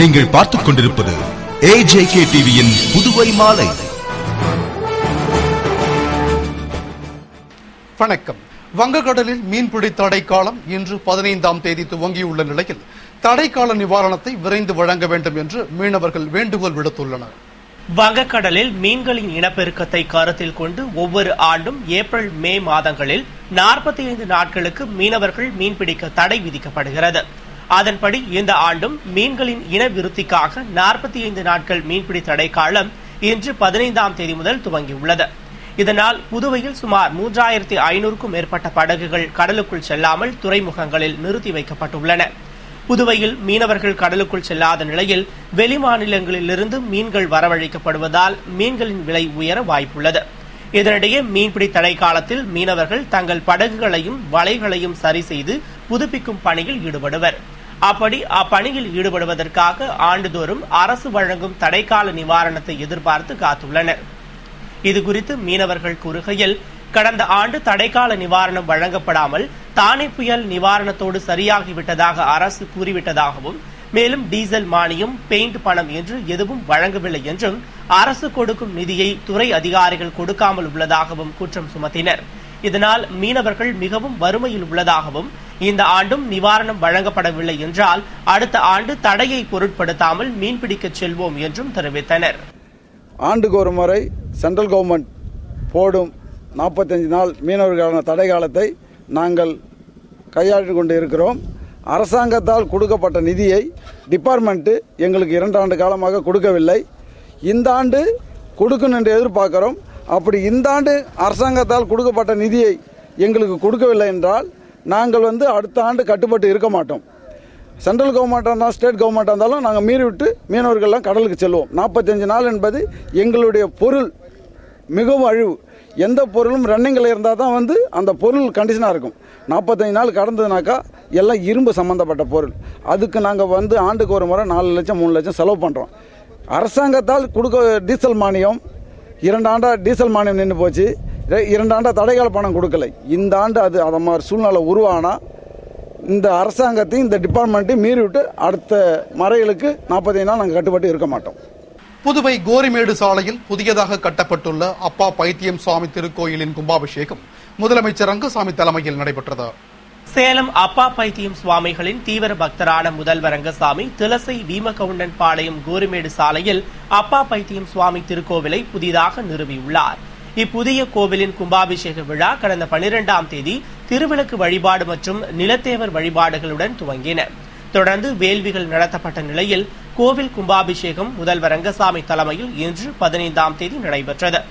நீங்கள் பார்த்துக் கொண்டிருப்பது AJK டிவியின் புதுவை மாலை. வணக்கம். வங்கக்கடலில் மீன்பிடி தடைக்காலம் இன்று 15ஆம் தேதி துவங்கியுள்ள நிலையில் தடைக்கால நிவாரணத்தை விரைந்து வழங்க வேண்டும் என்று மீனவர்கள் வேண்டுகோள் விடுத்துள்ளனர். வங்கக்கடலில் மீன்களின் இனப்பெருக்கத்தை கருத்தில் கொண்டு ஒவ்வொரு ஆண்டும் ஏப்ரல் மே மாதங்களில் 45 நாட்களுக்கு மீனவர்கள் மீன்பிடிக்க தடை விதிக்கப்படுகிறது. அதன்படி இந்த ஆண்டும் மீன்களின் இன விருத்திக்காக 45 நாட்கள் மீன்பிடி தடை காலம் இன்று 15ஆம் தேதி முதல் துவங்கியுள்ளது. இதனால் புதுவையில் சுமார் 3500க்கும் மேற்பட்ட படகுகள் கடலுக்குள் செல்லாமல் துறைமுகங்களில் நிறுத்தி வைக்கப்பட்டுள்ளன. புதுவையில் மீனவர்கள் கடலுக்குள் செல்லாத நிலையில் வெளிமாநிலங்களிலிருந்து மீன்கள் வரவழைக்கப்படுவதால் மீன்களின் விலை உயர வாய்ப்புள்ளது. இதனிடையே மீன்பிடி தடை காலத்தில் மீனவர்கள் தங்கள் படகுகளையும் வலைகளையும் சரி செய்து புதுப்பிக்கும் பணியில் ஈடுபடுவர். அப்படி அப்பணியில் ஈடுபடுவதற்காக ஆண்டுதோறும் அரசு வழங்கும் தடைக்கால நிவாரணத்தை எதிர்பார்த்து காத்துள்ளனர். இதுகுறித்து மீனவர்கள் கூறுகையில், கடந்த ஆண்டு தடைக்கால நிவாரணம் வழங்கப்படாமல் தானே புயல் நிவாரணத்தோடு சரியாகிவிட்டதாக அரசு கூறிவிட்டதாகவும், மேலும் டீசல் மானியம், பெயிண்ட் பணம் என்று எதுவும் வழங்கவில்லை என்றும், அரசு கொடுக்கும் நிதியை துறை அதிகாரிகள் கொடுக்காமல் உள்ளதாகவும் குற்றம் சுமத்தினர். இதனால் மீனவர்கள் மிகவும் வறுமையில் உள்ளதாகவும், இந்த ஆண்டும் நிவாரணம் வழங்கப்படவில்லை என்றால் அடுத்த ஆண்டு தடையை பொருட்படுத்தாமல் மீன்பிடிக்க செல்வோம் என்றும் தெரிவித்தனர். ஆண்டுக்கு ஒரு முறை சென்ட்ரல் கவர்மெண்ட் போடும் 45 நாள் மீனவர்களுக்கான தடை காலத்தை நாங்கள் கையாண்டு கொண்டு இருக்கிறோம். அரசாங்கத்தால் கொடுக்கப்பட்ட நிதியை டிபார்ட்மெண்ட் எங்களுக்கு 2 ஆண்டு காலமாக கொடுக்கவில்லை. இந்த ஆண்டு கொடுக்கணும் என்று எதிர்பார்க்கிறோம். அப்படி இந்த ஆண்டு அரசாங்கத்தால் கொடுக்கப்பட்ட நிதியை எங்களுக்கு கொடுக்கவில்லை என்றால் நாங்கள் அடுத்த ஆண்டு கட்டுப்பட்டு இருக்க மாட்டோம். சென்ட்ரல் கவர்மெண்ட்டாக இருந்தாலும் ஸ்டேட் கவர்மெண்ட்டாக இருந்தாலும் நாங்கள் மீறி விட்டு மீனவர்கள்லாம் கடலுக்கு செல்வோம். 45 நாள் என்பது எங்களுடைய பொருள் மிகவும் அழிவு. எந்த பொருளும் ரன்னிங்கில் இருந்தால் தான் அந்த பொருள் கண்டிஷனாக இருக்கும். 45 நாள் கடந்ததுனாக்கா எல்லாம் இரும்பு சம்மந்தப்பட்ட பொருள். அதுக்கு நாங்கள் ஆண்டுக்கு ஒரு முறை 4 லட்சம் 3 லட்சம் செலவு பண்ணுறோம். அரசாங்கத்தால் கொடுக்க டீசல் மானியம் 2 ஆண்டா டீசல் மானியம் நின்று போச்சு. 2 ஆண்டா தடைகால பணம் கொடுக்கலை. இந்த ஆண்டு அது மாதிரி சூழ்நிலை உருவானா இந்த அரசாங்கத்தையும் இந்த டிபார்ட்மெண்ட்டையும் மீறி விட்டு அடுத்த மறைகளுக்கு 45 நாள் நாங்கள் கட்டுப்பட்டு இருக்க மாட்டோம். புதுவை கோரிமேடு சாலையில் புதியதாக கட்டப்பட்டுள்ள அப்பா பைத்தியம் சுவாமி திருக்கோயிலின் கும்பாபிஷேகம் முதலமைச்சர் ரங்கசாமி தலைமையில் நடைபெற்றது. சேலம் அப்பா பைத்தியம் சுவாமிகளின் தீவிர பக்தரான முதல்வர் ரங்கசாமி திலசை வீமகவுண்டன் பாளையம் கோரிமேடு சாலையில் அப்பா பைத்தியம் சுவாமி திருக்கோவிலை புதிதாக நிறுவியுள்ளார். இப்புதிய கோவிலின் கும்பாபிஷேக விழா கடந்த 12ஆம் தேதி திருவிளக்கு வழிபாடு மற்றும் நிலத்தேவர் வழிபாடுகளுடன் துவங்கின. தொடர்ந்து வேள்விகள் நடத்தப்பட்ட நிலையில் கோவில் கும்பாபிஷேகம் முதல்வர் ரங்கசாமி தலைமையில் இன்று 15ஆம் தேதி நடைபெற்றது.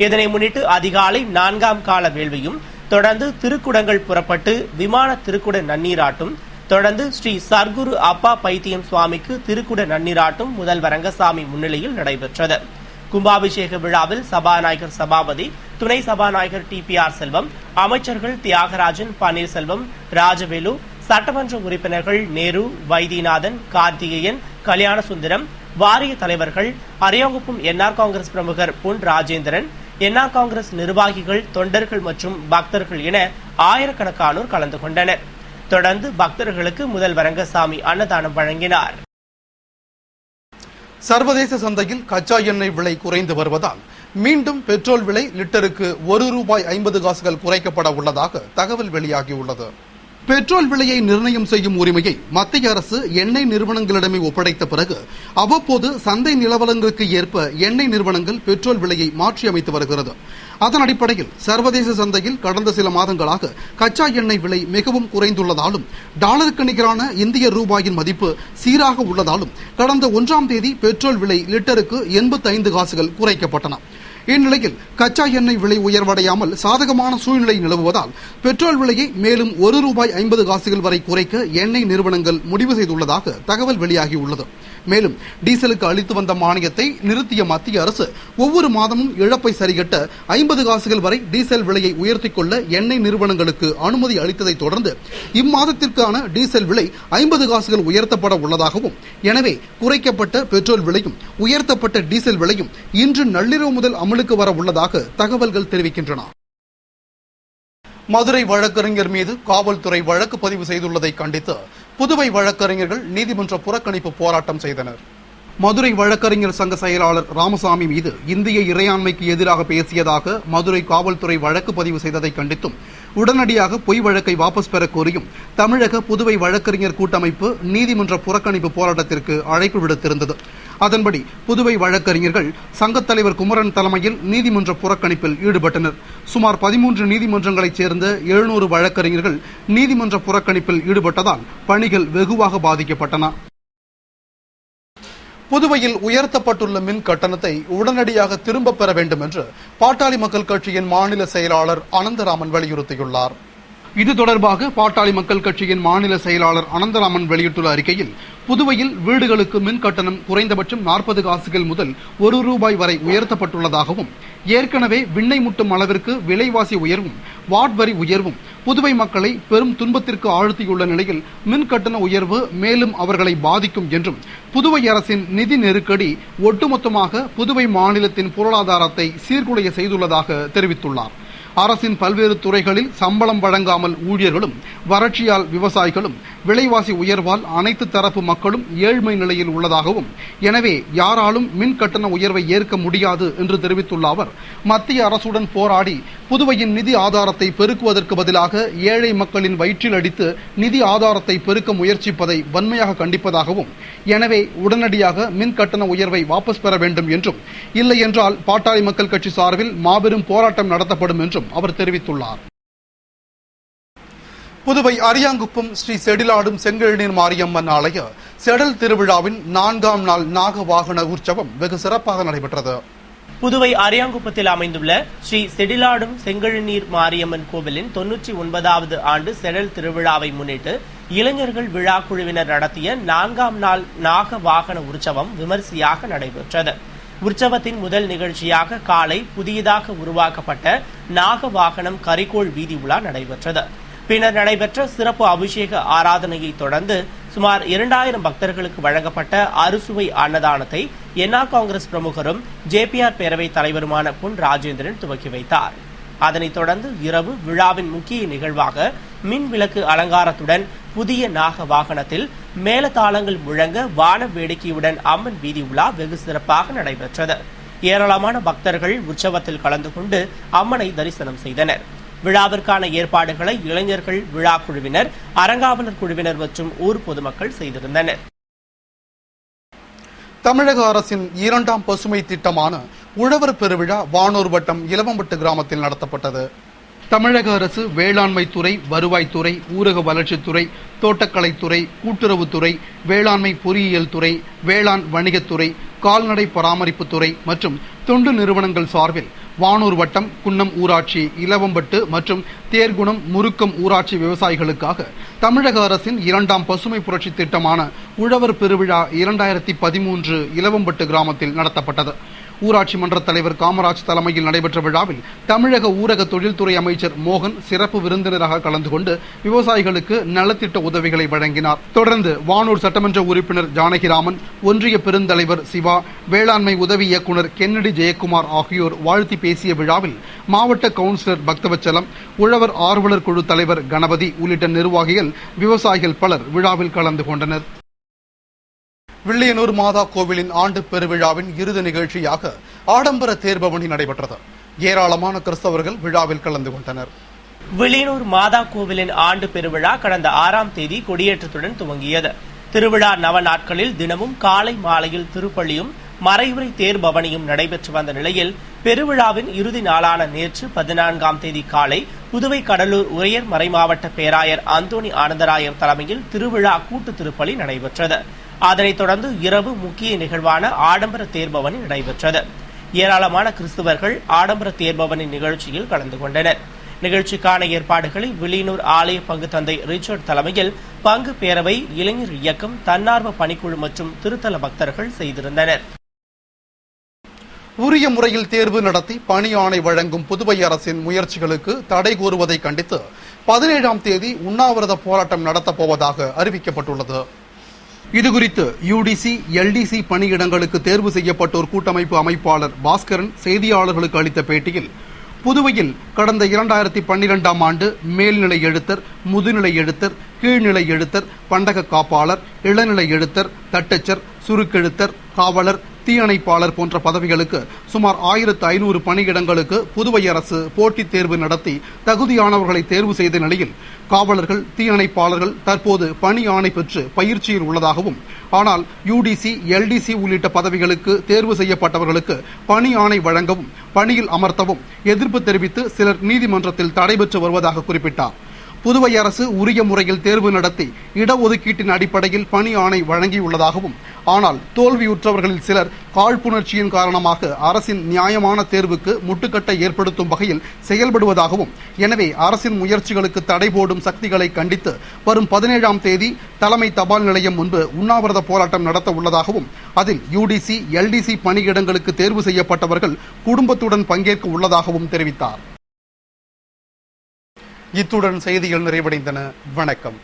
இதனை முன்னிட்டு அதிகாலை 4ஆம் கால வேள்வியும், தொடர்ந்து திருக்குடங்கள் புறப்பட்டு விமான திருக்குட நன்னீராட்டும், தொடர்ந்து ஸ்ரீ சர்க்குரு அப்பா பைத்தியம் சுவாமிக்கு திருக்குட நன்னீராட்டும் முதல்வர் ரங்கசாமி முன்னிலையில் நடைபெற்றது. கும்பாபிஷேக விழாவில் சபாநாயகர் சபாபதி, துணை சபாநாயகர் TPR செல்வம், அமைச்சர்கள் தியாகராஜன், பன்னீர்செல்வம், ராஜவேலு, சட்டமன்ற உறுப்பினர்கள் நேரு, வைத்தியநாதன், கார்த்திகேயன், கல்யாணசுந்தரம், வாரிய தலைவர்கள், அரியாங்குப்பம் NR காங்கிரஸ் பிரமுகர் பொன் ராஜேந்திரன், NR காங்கிரஸ் நிர்வாகிகள், தொண்டர்கள் மற்றும் பக்தர்கள் என ஆயிரக்கணக்கானோர் கலந்து கொண்டனர். தொடர்ந்து பக்தர்களுக்கு முதல்வர் ரங்கசாமி அன்னதானம் வழங்கினார். சர்வதேச சந்தையில் கச்சா எண்ணெய் விலை குறைந்து வருவதால் மீண்டும் பெட்ரோல் விலை லிட்டருக்கு ₹1.50 குறைக்கப்பட உள்ளதாக தகவல் வெளியாகியுள்ளது. பெட்ரோல் விலையை நிர்ணயம் செய்யும் உரிமையை மத்திய அரசு எண்ணெய் நிறுவனங்களிடமே ஒப்படைத்த பிறகு அவ்வப்போது சந்தை நிலவரங்களுக்கு ஏற்ப எண்ணெய் நிறுவனங்கள் பெட்ரோல் விலையை மாற்றியமைத்து வருகிறது. அதன் அடிப்படையில் சர்வதேச சந்தையில் கடந்த சில மாதங்களாக கச்சா எண்ணெய் விலை மிகவும் குறைந்துள்ளதாலும் டாலருக்கு நிகரான இந்திய ரூபாயின் மதிப்பு சீராக உள்ளதாலும் கடந்த 1ஆம் தேதி பெட்ரோல் விலை லிட்டருக்கு 85 காசுகள் குறைக்கப்பட்டன. இந்நிலையில் கச்சா எண்ணெய் விலை உயர்வடையாமல் சாதகமான சூழ்நிலை நிலவுவதால் பெட்ரோல் விலையை மேலும் ₹1.50 வரை குறைக்க எண்ணெய் நிறுவனங்கள் முடிவு செய்துள்ளதாக தகவல் வெளியாகியுள்ளது. மேலும் டீசலுக்கு அளித்து வந்த மானியத்தை நிறுத்திய மத்திய அரசு ஒவ்வொரு மாதமும் இழப்பை சரிகட்ட 50 காசுகள் வரை டீசல் விலையை உயர்த்திக் கொள்ள எண்ணெய் நிறுவனங்களுக்கு அனுமதி அளித்ததை தொடர்ந்து இம்மாதத்திற்கான டீசல் விலை 50 காசுகள் உயர்த்தப்பட உள்ளதாகவும், எனவே குறைக்கப்பட்ட பெட்ரோல் விலையும் உயர்த்தப்பட்ட டீசல் விலையும் இன்று நள்ளிரவு முதல் அமலுக்கு வர உள்ளதாக தகவல்கள் தெரிவிக்கின்றன. மதுரை வழக்கறிஞர் மீது காவல்துறை வழக்கு பதிவு செய்துள்ளதை கண்டித்து புதுவை வழக்கறிஞர்கள் நீதிமன்ற புறக்கணிப்பு போராட்டம் செய்தனர். மதுரை வழக்கறிஞர் சங்க செயலாளர் ராமசாமி மீது இந்திய இறையாண்மைக்கு எதிராக பேசியதாக மதுரை காவல்துறை வழக்கு பதிவு செய்ததை கண்டித்தும் உடனடியாக பொய் வழக்கை வாபஸ் பெற கோரியும் தமிழக புதுவை வழக்கறிஞர் கூட்டமைப்பு நீதிமன்ற புறக்கணிப்பு போராட்டத்திற்கு அழைப்பு விடுத்திருந்தது. அதன்படி புதுவை வழக்கறிஞர்கள் சங்கத் தலைவர் குமரன் தலைமையில் நீதிமன்ற புறக்கணிப்பில் ஈடுபட்டனர். சுமார் 13 நீதிமன்றங்களைச் சேர்ந்த 700 வழக்கறிஞர்கள் நீதிமன்ற புறக்கணிப்பில் ஈடுபட்டதால் பணிகள் வெகுவாக பாதிக்கப்பட்டன. புதுவையில் உயர்த்தப்பட்டுள்ள மின் கட்டணத்தை உடனடியாக திரும்பப் பெற வேண்டும் என்று பாட்டாளி மக்கள் கட்சியின் மாநில செயலாளர் அனந்தராமன் வலியுறுத்தியுள்ளார். இது தொடர்பாக பாட்டாளி மக்கள் கட்சியின் மாநில செயலாளர் அனந்தராமன் வெளியிட்டுள்ள அறிக்கையில், புதுவையில் வீடுகளுக்கு மின் கட்டணம் குறைந்தபட்சம் 40 காசுகள் முதல் ₹1 வரை உயர்த்தப்பட்டுள்ளதாகவும், ஏற்கனவே விண்ணை முட்டும் அளவிற்கு விலைவாசி உயர்வும் வாட் வரி உயர்வும் புதுவை மக்களை பெரும் துன்பத்திற்கு ஆழ்த்தியுள்ள நிலையில் மின் கட்டண உயர்வு மேலும் அவர்களை பாதிக்கும் என்றும், புதுவை அரசின் நிதி நெருக்கடி ஒட்டுமொத்தமாக புதுவை மாநிலத்தின் பொருளாதாரத்தை சீர்குலைய செய்துள்ளதாக தெரிவித்துள்ளார். அரசின் பல்வேறு துறைகளில் சம்பளம் வழங்காமல் ஊழியர்களும், வறட்சியால் விவசாயிகளும், விலைவாசி உயர்வால் அனைத்து தரப்பு மக்களும் ஏழ்மை நிலையில் உள்ளதாகவும், எனவே யாராலும் மின் கட்டண உயர்வை ஏற்க முடியாது என்று தெரிவித்துள்ள அவர், மத்திய அரசுடன் போராடி புதுவையின் நிதி ஆதாரத்தை பெருக்குவதற்கு பதிலாக ஏழை மக்களின் வயிற்றில் அடித்து நிதி ஆதாரத்தை பெருக்க முயற்சிப்பதை வன்மையாக கண்டிப்பதாகவும், எனவே உடனடியாக மின் கட்டண உயர்வை வாபஸ் பெற வேண்டும் என்றும், இல்லை என்றால் பாட்டாளி மக்கள் கட்சி சார்பில் மாபெரும் போராட்டம் நடத்தப்படும் என்றும் அவர் தெரிவித்துள்ளார். புதுவை அரியாங்குப்பம் ஸ்ரீ செடிலாடும் செங்கழுநீர் மாரியம்மன் ஆலய செடல் திருவிழாவின் 4ஆம் நாள் நாக வாகன உற்சவம் வெகு சிறப்பாக நடைபெற்றது. புதுவை அரியாங்குப்பத்தில் அமைந்துள்ள ஸ்ரீ செடிலாடும் செங்கழுநீர் மாரியம்மன் கோவிலின் 99வது ஆண்டு செடல் திருவிழாவை முன்னிட்டு இளைஞர்கள் விழா குழுவினர் நடத்திய 4ஆம் நாள் நாக வாகன உற்சவம் விமரிசையாக நடைபெற்றது. உற்சவத்தின் முதல் நிகழ்ச்சியாக காலை புதியதாக உருவாக்கப்பட்ட நாக வாகனம் கரிகோள் வீதி உலா நடைபெற்றது. பின்னர் நடைபெற்ற சிறப்பு அபிஷேக ஆராதனையை தொடர்ந்து சுமார் 2000 பக்தர்களுக்கு வழங்கப்பட்ட அறுசுவை அன்னதானத்தை என்ஆர் காங்கிரஸ் பிரமுகரும் ஜேபிஆர் பேரவைத் தலைவருமான பொன் ராஜேந்திரன் துவக்கி வைத்தார். அதனைத் தொடர்ந்து இரவு விழாவின் முக்கிய நிகழ்வாக மின் விளக்கு அலங்காரத்துடன் புதிய நாக வாகனத்தில் மேலதாளங்கள் முழங்க வான வேடிக்கையுடன் அம்மன் வீதி உலா வெகு சிறப்பாக நடைபெற்றது. ஏராளமான பக்தர்கள் உற்சவத்தில் கலந்து கொண்டு அம்மனை தரிசனம் செய்தனர். விழாவிற்கான ஏற்பாடுகளை இளைஞர்கள் விழா குழுவினர், அறங்காவலர் குழுவினர் மற்றும் ஊர் பொதுமக்கள் செய்திருந்தனர். தமிழக அரசின் 2ஆம் பசுமை திட்டமான உழவர் பெருவிழா வானூர் வட்டம் இலவம்பட்டு கிராமத்தில் நடத்தப்பட்டது. தமிழக அரசு வேளாண்மை துறை, வருவாய்த்துறை, ஊரக வளர்ச்சித்துறை, தோட்டக்கலைத்துறை, கூட்டுறவுத்துறை, வேளாண்மை பொறியியல் துறை, வேளாண் வணிகத்துறை, கால்நடை பராமரிப்புத்துறை மற்றும் தொண்டு நிறுவனங்கள் சார்பில் வானூர் வட்டம், குன்னம் ஊராட்சி, இலவம்பட்டு மற்றும் தேர்குணம், முருக்கம் ஊராட்சி விவசாயிகளுக்காக தமிழக அரசின் 2ஆம் பசுமை புரட்சி திட்டமான உழவர் பெருவிழா 2013 இலவம்பட்டு கிராமத்தில் நடத்தப்பட்டது. ஊராட்சி மன்ற தலைவர் காமராஜ் தலைமையில் நடைபெற்ற விழாவில் தமிழக ஊரக தொழில்துறை அமைச்சர் மோகன் சிறப்பு விருந்தினராக கலந்து கொண்டு விவசாயிகளுக்கு நலத்திட்ட உதவிகளை வழங்கினார். தொடர்ந்து வானூர் சட்டமன்ற உறுப்பினர் ஜானகிராமன், ஒன்றிய பெருந்தலைவர் சிவா, வேளாண்மை உதவி இயக்குநர் கென்னடி ஜெயக்குமார் ஆகியோர் வாழ்த்தி பேசிய விழாவில் மாவட்ட கவுன்சிலர் பக்தவச்சலம், உழவர் ஆர்வலர் குழு தலைவர் கணபதி உள்ளிட்ட நிர்வாகிகள், விவசாயிகள் பலர் விழாவில் கலந்து கொண்டனர். வில்லியனூர் மாதா கோவிலின் ஆண்டு பெருவிழாவின் இறுதி நிகழ்ச்சியாக ஆடம்பர தேர்பவனி நடைபெற்றது. ஏராளமான கிறிஸ்தவர்கள் விழாவில் கலந்து கொண்டனர். வில்லியனூர் மாதா கோவிலின் ஆண்டு பெருவிழா கடந்த 6ஆம் தேதி கொடியேற்றத்துடன் துவங்கியது. திருவிழா நவ நாட்களில் தினமும் காலை மாலையில் திருப்பள்ளியும் மறைவுரை தேர்பவனியும் நடைபெற்று வந்த நிலையில் பெருவிழாவின் இறுதி நாளான நேற்று 14ஆம் தேதி காலை புதுவை கடலூர் உயர் மறைமாவட்ட பேராயர் அந்தோணி ஆனந்தராயர் தலைமையில் திருவிழா கூட்டு திருப்பலி நடைபெற்றது. அதனைத் தொடர்ந்து இரவு முக்கிய நிகழ்வான ஆடம்பர தேர்பவனி நடைபெற்றது. ஏராளமான கிறிஸ்தவர்கள் ஆடம்பர தேர்பவனி நிகழ்ச்சியில் கலந்து கொண்டனர். நிகழ்ச்சிக்கான ஏற்பாடுகளை வில்லியனூர் ஆலய பங்கு தந்தை ரிச்சர்ட் தலைமையில் பங்கு பேரவை, இளைஞர் இயக்கம், தன்னார்வ பணிக்குழு மற்றும் திருத்தல பக்தர்கள் செய்திருந்தனர். உரிய முறையில் தேர்வு நடத்தி பணி ஆணை வழங்கும் புதுவை அரசின் முயற்சிகளுக்கு தடை கூறுவதை கண்டித்து 17ஆம் தேதி உண்ணாவிரத போராட்டம் நடத்தப்போவதாக அறிவிக்கப்பட்டுள்ளது. இதுகுறித்து யுடிசி, எல்டிசி பணியிடங்களுக்கு தேர்வு செய்யப்பட்டோர் கூட்டமைப்பு அமைப்பாளர் பாஸ்கரன் செய்தியாளர்களுக்கு அளித்த பேட்டியில், புதுவையில் கடந்த 2012ஆம் ஆண்டு மேல்நிலை எழுத்தர், முதுநிலை எழுத்தர், கீழ்நிலை எழுத்தர், பண்டக காப்பாளர், இளநிலை எழுத்தர், தட்டச்சர், சுருக்கெழுத்தர், காவலர், தீயணைப்பாளர் போன்ற பதவிகளுக்கு சுமார் 1500 பணியிடங்களுக்கு புதுவை அரசு போட்டித் தேர்வு நடத்தி தகுதியானவர்களை தேர்வு செய்த நிலையில் காவலர்கள், தீயணைப்பாளர்கள் தற்போது பணி ஆணை பெற்று பயிற்சியில் உள்ளதாகவும், ஆனால் UDC, LDC உள்ளிட்ட பதவிகளுக்கு தேர்வு செய்யப்பட்டவர்களுக்கு பணி ஆணை வழங்கவும் பணியில் அமர்த்தவும் எதிர்ப்பு தெரிவித்து சிலர் நீதிமன்றத்தில் தடை பெற்று வருவதாக குறிப்பிட்டார். புதுவை அரசு உரிய முறையில் தேர்வு நடத்தி இடஒதுக்கீட்டின் அடிப்படையில் பணி ஆணை வழங்கியுள்ளதாகவும், ஆனால் தோல்வியுற்றவர்களில் சிலர் காழ்ப்புணர்ச்சியின் காரணமாக அரசின் நியாயமான தேர்வுக்கு முட்டுக்கட்டை ஏற்படுத்தும் வகையில் செயல்படுவதாகவும், எனவே அரசின் முயற்சிகளுக்கு தடை போடும் சக்திகளை கண்டித்து வரும் 17ஆம் தேதி தலைமை தபால் நிலையம் முன்பு உண்ணாவிரத போராட்டம் நடத்த உள்ளதாகவும், அதில் UDC, LDC பணியிடங்களுக்கு தேர்வு செய்யப்பட்டவர்கள் குடும்பத்துடன் பங்கேற்க உள்ளதாகவும் தெரிவித்தார். இத்துடன் செய்திகள் நிறைவடைந்தன. வணக்கம்.